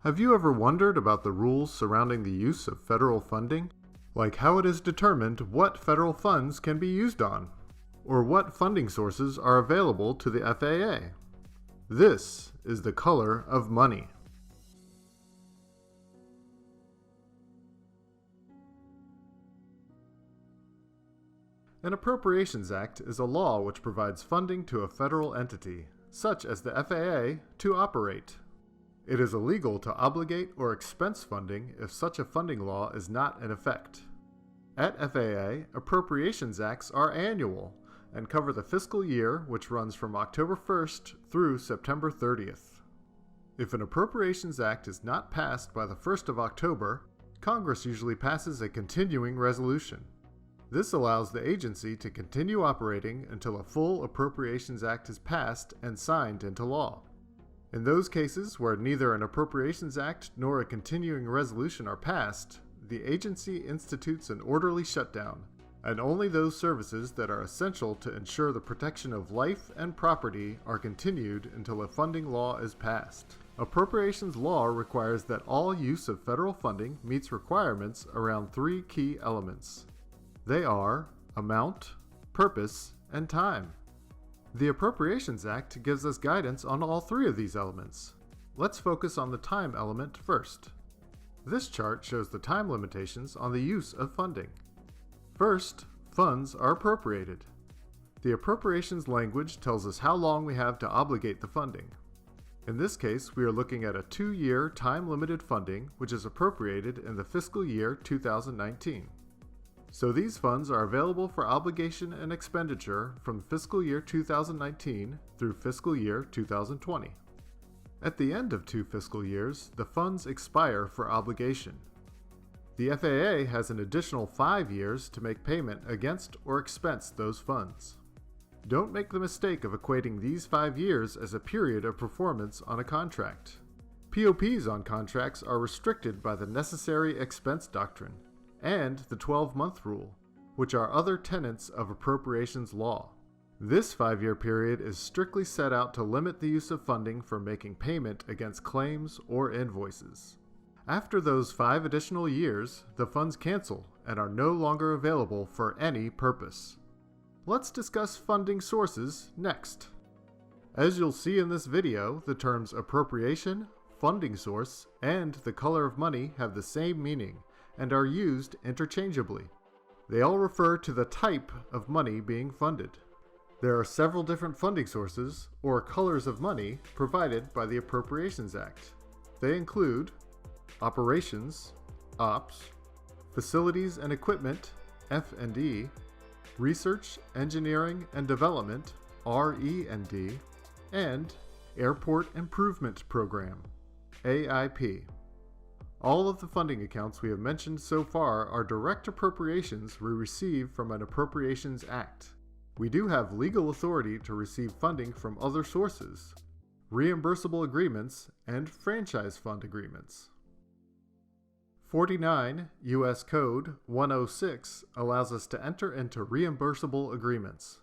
Have you ever wondered about the rules surrounding the use of federal funding? Like how it is determined what federal funds can be used on, or what funding sources are available to the FAA? This is the color of money. An Appropriations Act is a law which provides funding to a federal entity, such as the FAA, to operate. It is illegal to obligate or expense funding if such a funding law is not in effect. At FAA, Appropriations Acts are annual and cover the fiscal year, which runs from October 1st through September 30th. If an Appropriations Act is not passed by the 1st of October, Congress usually passes a continuing resolution. This allows the agency to continue operating until a full Appropriations Act is passed and signed into law. In those cases where neither an Appropriations Act nor a continuing resolution are passed, the agency institutes an orderly shutdown, and only those services that are essential to ensure the protection of life and property are continued until a funding law is passed. Appropriations law requires that all use of federal funding meets requirements around three key elements. They are amount, purpose, and time. The Appropriations Act gives us guidance on all three of these elements. Let's focus on the time element first. This chart shows the time limitations on the use of funding. First, funds are appropriated. The appropriations language tells us how long we have to obligate the funding. In this case, we are looking at a 2-year time-limited funding which is appropriated in the fiscal year 2019. So these funds are available for obligation and expenditure from fiscal year 2019 through fiscal year 2020. At the end of 2 fiscal years, the funds expire for obligation. The FAA has an additional 5 years to make payment against or expense those funds. Don't make the mistake of equating these 5 years as a period of performance on a contract. POPs on contracts are restricted by the necessary expense doctrine and the 12-month rule, which are other tenets of appropriations law. This 5-year period is strictly set out to limit the use of funding for making payment against claims or invoices. After those 5 additional years, the funds cancel and are no longer available for any purpose. Let's discuss funding sources next. As you'll see in this video, the terms appropriation, funding source, and the color of money have the same meaning and are used interchangeably. They all refer to the type of money being funded. There are several different funding sources, or colors of money, provided by the Appropriations Act. They include operations, OPS, facilities and equipment, F&E, research, engineering and development, RE&D, and airport improvement program, AIP. All of the funding accounts we have mentioned so far are direct appropriations we receive from an Appropriations Act. We do have legal authority to receive funding from other sources, reimbursable agreements, and franchise fund agreements. 49 U.S. Code 106 allows us to enter into reimbursable agreements.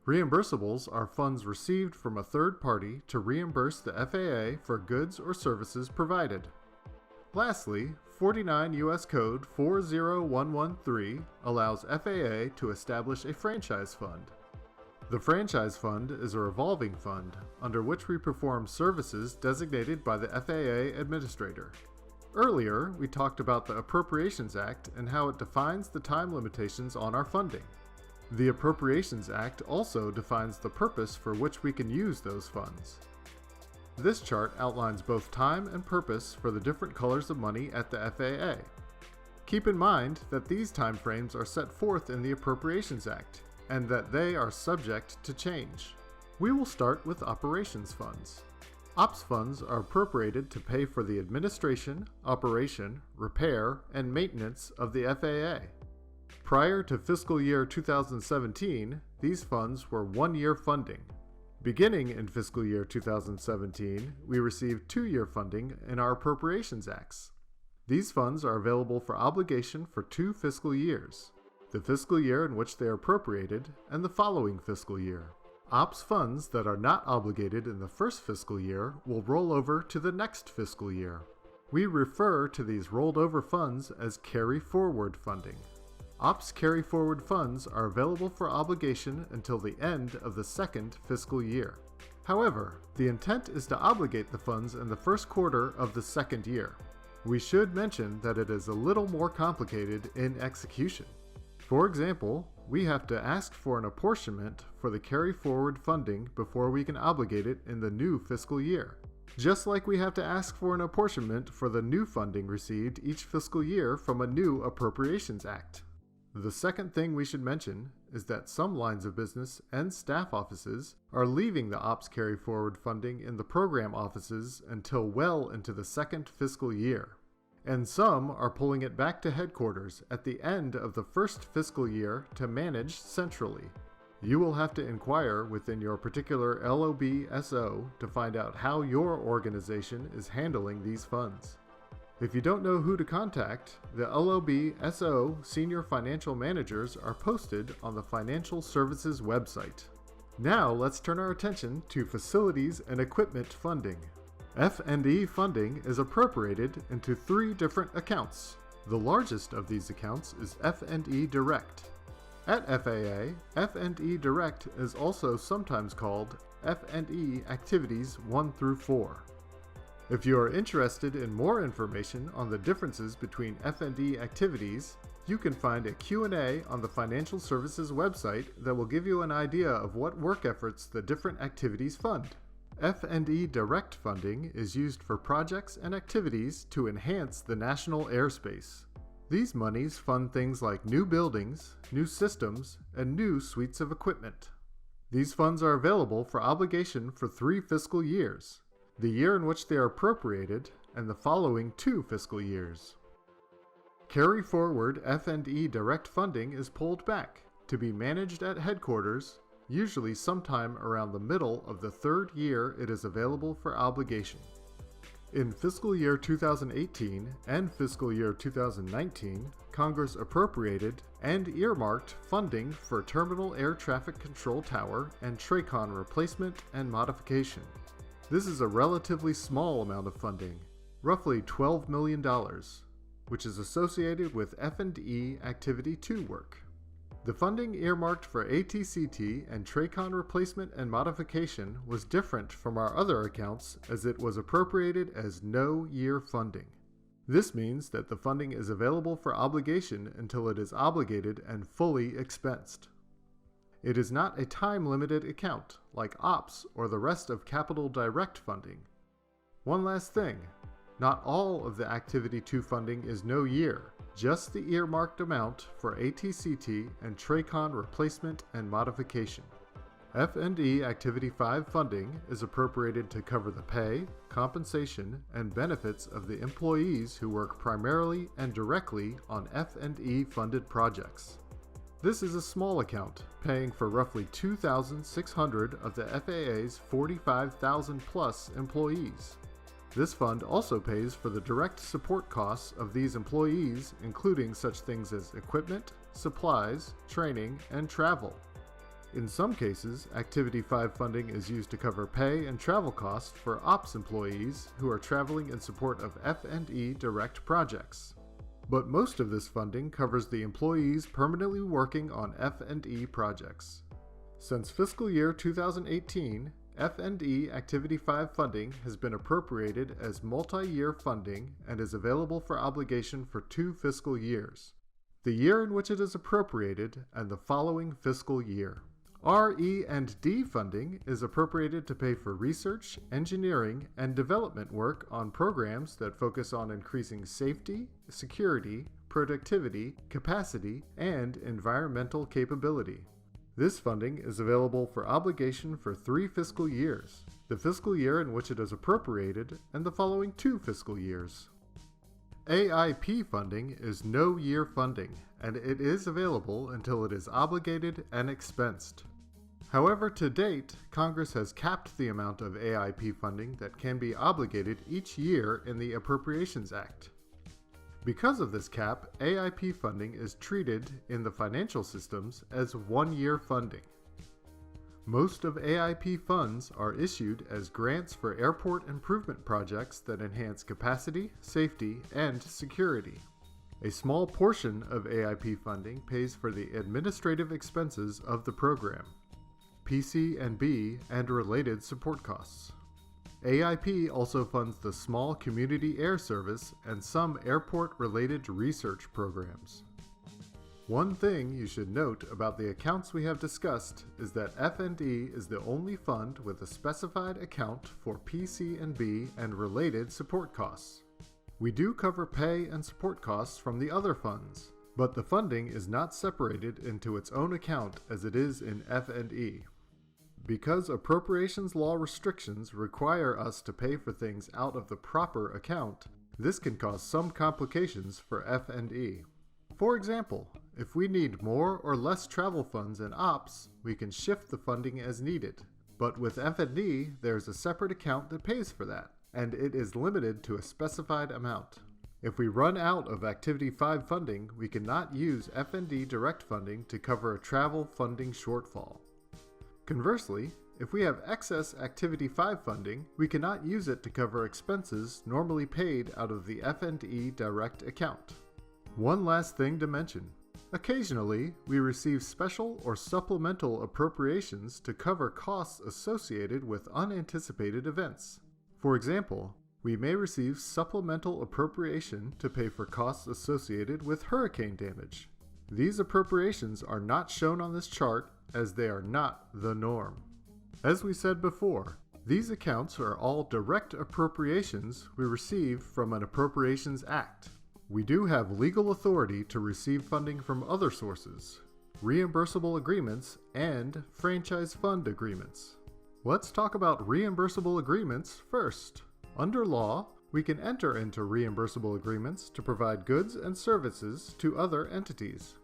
Reimbursables are funds received from a third party to reimburse the FAA for goods or services provided. Lastly, 49 U.S. Code 40113 allows FAA to establish a franchise fund. The franchise fund is a revolving fund under which we perform services designated by the FAA administrator. Earlier, we talked about the Appropriations Act and how it defines the time limitations on our funding. The Appropriations Act also defines the purpose for which we can use those funds. This chart outlines both time and purpose for the different colors of money at the FAA. Keep in mind that these time frames are set forth in the Appropriations Act, and that they are subject to change. We will start with operations funds. OPS funds are appropriated to pay for the administration, operation, repair, and maintenance of the FAA. Prior to fiscal year 2017, these funds were 1-year funding. Beginning in fiscal year 2017, we received 2-year funding in our Appropriations Acts. These funds are available for obligation for 2 fiscal years, the fiscal year in which they are appropriated and the following fiscal year. OPS funds that are not obligated in the first fiscal year will roll over to the next fiscal year. We refer to these rolled over funds as carry-forward funding. OPS carry-forward funds are available for obligation until the end of the second fiscal year. However, the intent is to obligate the funds in the first quarter of the second year. We should mention that it is a little more complicated in execution. For example, we have to ask for an apportionment for the carry-forward funding before we can obligate it in the new fiscal year. Just like we have to ask for an apportionment for the new funding received each fiscal year from a new Appropriations Act. The second thing we should mention is that some lines of business and staff offices are leaving the OPS carry-forward funding in the program offices until well into the second fiscal year, and some are pulling it back to headquarters at the end of the first fiscal year to manage centrally. You will have to inquire within your particular LOB-SO to find out how your organization is handling these funds. If you don't know who to contact, the LOB-SO Senior Financial Managers are posted on the Financial Services website. Now let's turn our attention to Facilities and Equipment funding. F&E funding is appropriated into 3 different accounts. The largest of these accounts is F&E Direct. At FAA, F&E Direct is also sometimes called F&E Activities 1 through 4. If you are interested in more information on the differences between F&E activities, you can find a Q&A on the Financial Services website that will give you an idea of what work efforts the different activities fund. F&E Direct funding is used for projects and activities to enhance the national airspace. These monies fund things like new buildings, new systems, and new suites of equipment. These funds are available for obligation for 3 fiscal years, the year in which they are appropriated, and the following 2 fiscal years. Carry-forward F&E Direct funding is pulled back to be managed at headquarters, usually sometime around the middle of the 3rd year it is available for obligation. In fiscal year 2018 and fiscal year 2019, Congress appropriated and earmarked funding for Terminal Air Traffic Control Tower and TRACON replacement and modification. This is a relatively small amount of funding, roughly $12 million, which is associated with F&E Activity 2 work. The funding earmarked for ATCT and TRACON replacement and modification was different from our other accounts as it was appropriated as no-year funding. This means that the funding is available for obligation until it is obligated and fully expensed. It is not a time-limited account like OPS or the rest of Capital Direct funding. One last thing, not all of the Activity 2 funding is no year, just the earmarked amount for ATCT and TRACON replacement and modification. F&E Activity 5 funding is appropriated to cover the pay, compensation, and benefits of the employees who work primarily and directly on F&E funded projects. This is a small account, paying for roughly 2,600 of the FAA's 45,000 plus employees. This fund also pays for the direct support costs of these employees, including such things as equipment, supplies, training, and travel. In some cases, Activity 5 funding is used to cover pay and travel costs for OPS employees who are traveling in support of F&E Direct projects. But most of this funding covers the employees permanently working on F&E projects. Since fiscal year 2018, F&E Activity 5 funding has been appropriated as multi-year funding and is available for obligation for 2 fiscal years, the year in which it is appropriated and the following fiscal year. RE&D funding is appropriated to pay for research, engineering, and development work on programs that focus on increasing safety, security, productivity, capacity, and environmental capability. This funding is available for obligation for 3 fiscal years, the fiscal year in which it is appropriated, and the following 2 fiscal years. AIP funding is no-year funding, and it is available until it is obligated and expensed. However, to date, Congress has capped the amount of AIP funding that can be obligated each year in the Appropriations Act. Because of this cap, AIP funding is treated in the financial systems as 1-year funding. Most of AIP funds are issued as grants for airport improvement projects that enhance capacity, safety, and security. A small portion of AIP funding pays for the administrative expenses of the program, PC&B, and related support costs. AIP also funds the Small Community Air Service and some airport-related research programs. One thing you should note about the accounts we have discussed is that F&E is the only fund with a specified account for PC&B and related support costs. We do cover pay and support costs from the other funds, but the funding is not separated into its own account as it is in F&E. Because appropriations law restrictions require us to pay for things out of the proper account, this can cause some complications for F&E. For example, if we need more or less travel funds in Ops, we can shift the funding as needed. But with F&E, there's a separate account that pays for that, and it is limited to a specified amount. If we run out of Activity 5 funding, we cannot use F&E direct funding to cover a travel funding shortfall. Conversely, if we have excess Activity 5 funding, we cannot use it to cover expenses normally paid out of the F&E direct account. One last thing to mention. Occasionally, we receive special or supplemental appropriations to cover costs associated with unanticipated events. For example, we may receive supplemental appropriation to pay for costs associated with hurricane damage. These appropriations are not shown on this chart as they are not the norm. As we said before, these accounts are all direct appropriations we receive from an Appropriations Act. We do have legal authority to receive funding from other sources, reimbursable agreements, and franchise fund agreements. Let's talk about reimbursable agreements first. Under law, we can enter into reimbursable agreements to provide goods and services to other entities.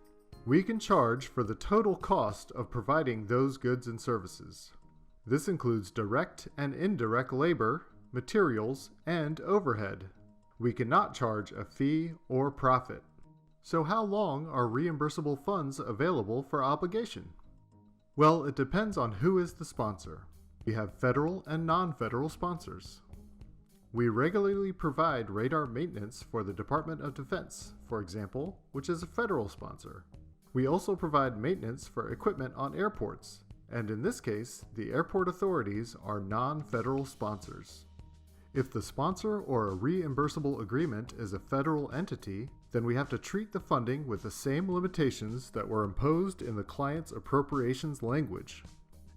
We can charge for the total cost of providing those goods and services. This includes direct and indirect labor, materials, and overhead. We cannot charge a fee or profit. So how long are reimbursable funds available for obligation? Well, it depends on who is the sponsor. We have federal and non-federal sponsors. We regularly provide radar maintenance for the Department of Defense, for example, which is a federal sponsor. We also provide maintenance for equipment on airports, and in this case, the airport authorities are non-federal sponsors. If the sponsor or a reimbursable agreement is a federal entity, then we have to treat the funding with the same limitations that were imposed in the client's appropriations language.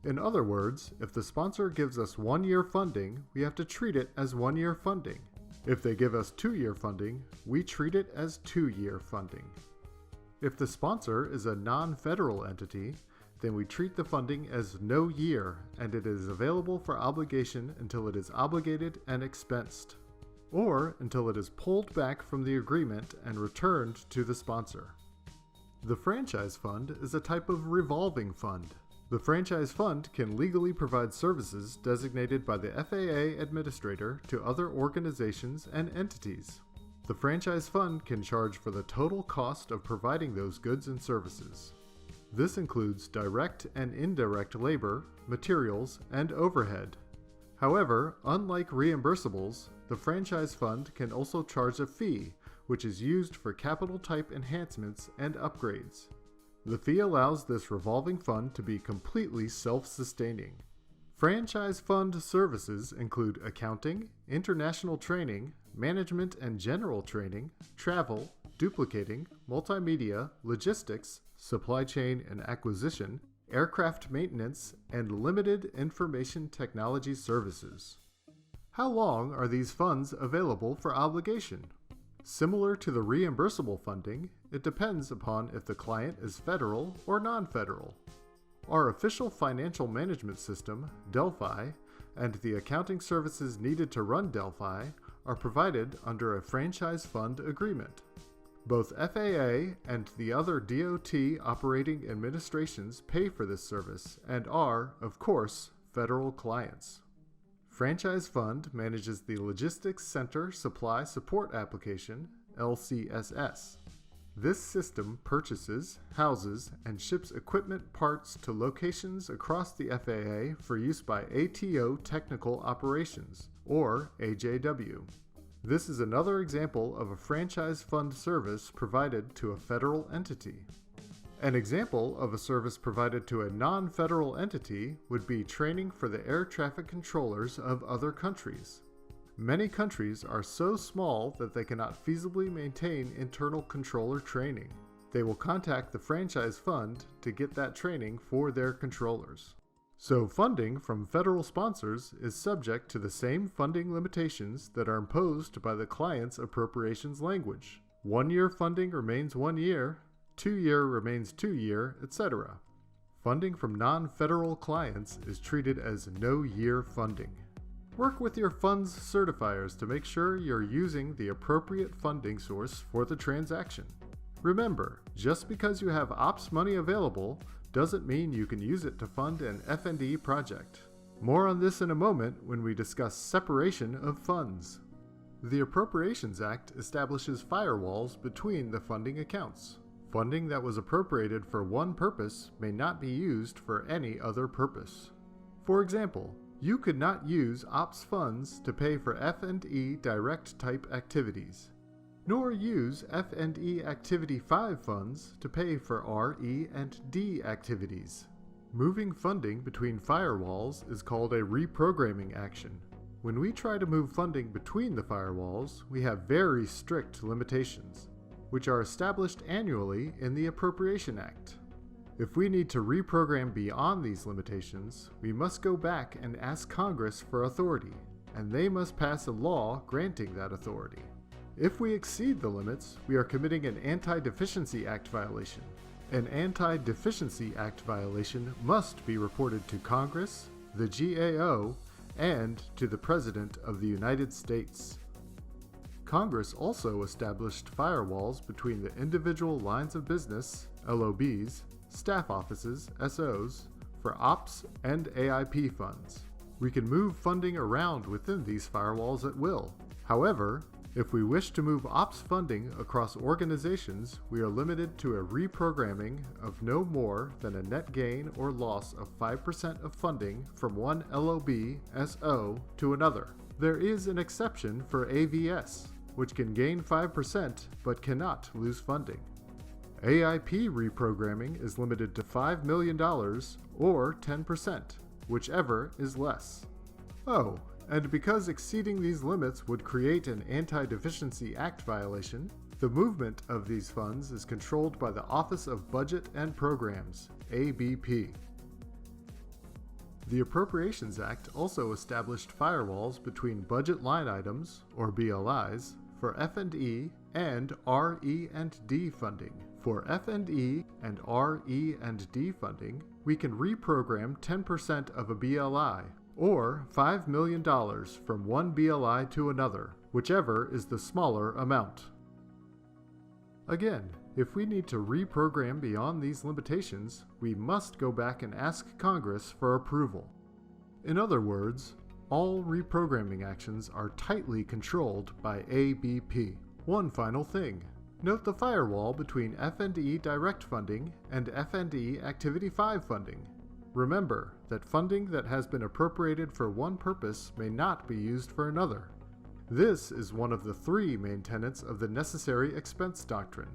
In other words, if the sponsor gives us 1-year funding, we have to treat it as 1-year funding. If they give us 2-year funding, we treat it as 2-year funding. If the sponsor is a non-federal entity, then we treat the funding as no year, and it is available for obligation until it is obligated and expensed, or until it is pulled back from the agreement and returned to the sponsor. The franchise fund is a type of revolving fund. The franchise fund can legally provide services designated by the FAA administrator to other organizations and entities. The franchise fund can charge for the total cost of providing those goods and services. This includes direct and indirect labor, materials, and overhead. However, unlike reimbursables, the franchise fund can also charge a fee, which is used for capital-type enhancements and upgrades. The fee allows this revolving fund to be completely self-sustaining. Franchise fund services include accounting, international training, management and general training, travel, duplicating, multimedia, logistics, supply chain and acquisition, aircraft maintenance, and limited information technology services. How long are these funds available for obligation? Similar to the reimbursable funding, it depends upon if the client is federal or non-federal. Our official financial management system, Delphi, and the accounting services needed to run Delphi are provided under a franchise fund agreement. Both FAA and the other DOT operating administrations pay for this service and are, of course, federal clients. Franchise Fund manages the Logistics Center Supply Support Application, LCSS. This system purchases, houses, and ships equipment parts to locations across the FAA for use by ATO Technical Operations, or AJW. This is another example of a franchise fund service provided to a federal entity. An example of a service provided to a non-federal entity would be training for the air traffic controllers of other countries. Many countries are so small that they cannot feasibly maintain internal controller training. They will contact the franchise fund to get that training for their controllers. So funding from federal sponsors is subject to the same funding limitations that are imposed by the client's appropriations language. 1-year funding remains 1 year, 2-year remains 2 year, etc. Funding from non-federal clients is treated as no-year funding. Work with your fund's certifiers to make sure you're using the appropriate funding source for the transaction. Remember, just because you have ops money available doesn't mean you can use it to fund an F&E project. More on this in a moment when we discuss separation of funds. The Appropriations Act establishes firewalls between the funding accounts. Funding that was appropriated for one purpose may not be used for any other purpose. For example, you could not use ops funds to pay for F&E direct type activities, nor use F&E Activity 5 funds to pay for RE&D activities. Moving funding between firewalls is called a reprogramming action. When we try to move funding between the firewalls, we have very strict limitations, which are established annually in the Appropriation Act. If we need to reprogram beyond these limitations, we must go back and ask Congress for authority, and they must pass a law granting that authority. If we exceed the limits, we are committing an Anti-Deficiency Act violation. An Anti-Deficiency Act violation must be reported to Congress, the GAO, and to the President of the United States. Congress also established firewalls between the individual lines of business, LOBs, staff offices, SOs, for OPS and AIP funds. We can move funding around within these firewalls at will. However, if we wish to move OPS funding across organizations, we are limited to a reprogramming of no more than a net gain or loss of 5% of funding from one LOB SO to another. There is an exception for AVS, which can gain 5% but cannot lose funding. AIP reprogramming is limited to $5 million or 10%, whichever is less. Oh, and because exceeding these limits would create an Anti-Deficiency Act violation, the movement of these funds is controlled by the Office of Budget and Programs, ABP. The Appropriations Act also established firewalls between budget line items, or BLIs, for F&E and RE&D funding. For F&E and RE&D funding, we can reprogram 10% of a BLI, or $5 million from one BLI to another, whichever is the smaller amount. Again, if we need to reprogram beyond these limitations, we must go back and ask Congress for approval. In other words, all reprogramming actions are tightly controlled by ABP. One final thing. Note the firewall between F&E direct funding and F&E Activity 5 funding. Remember that funding that has been appropriated for one purpose may not be used for another. This is one of the 3 main tenets of the necessary expense doctrine.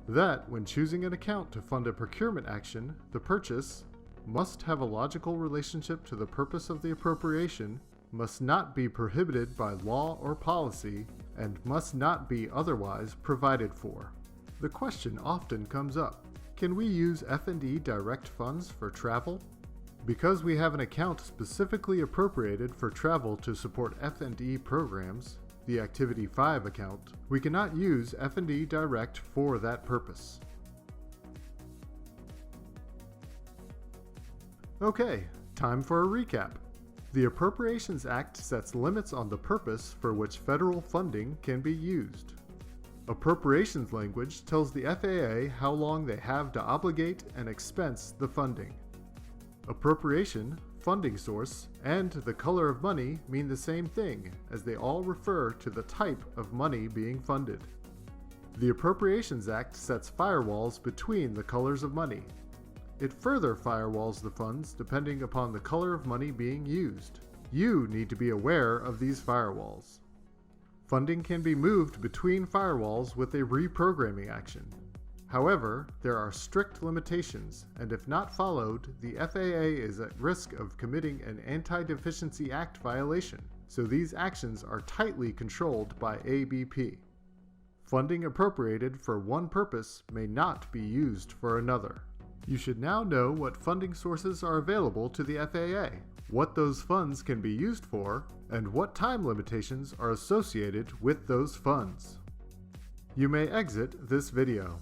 That when choosing an account to fund a procurement action, the purchase must have a logical relationship to the purpose of the appropriation, must not be prohibited by law or policy, and must not be otherwise provided for. The question often comes up, can we use F&E direct funds for travel? Because we have an account specifically appropriated for travel to support F&E programs, the Activity 5 account, we cannot use F&E direct for that purpose. Okay, time for a recap. The Appropriations Act sets limits on the purpose for which federal funding can be used. Appropriations language tells the FAA how long they have to obligate and expense the funding. Appropriation, funding source, and the color of money mean the same thing, as they all refer to the type of money being funded. The Appropriations Act sets firewalls between the colors of money. It further firewalls the funds depending upon the color of money being used. You need to be aware of these firewalls. Funding can be moved between firewalls with a reprogramming action. However, there are strict limitations, and if not followed, the FAA is at risk of committing an Anti-Deficiency Act violation, so these actions are tightly controlled by ABP. Funding appropriated for one purpose may not be used for another. You should now know what funding sources are available to the FAA, what those funds can be used for, and what time limitations are associated with those funds. You may exit this video.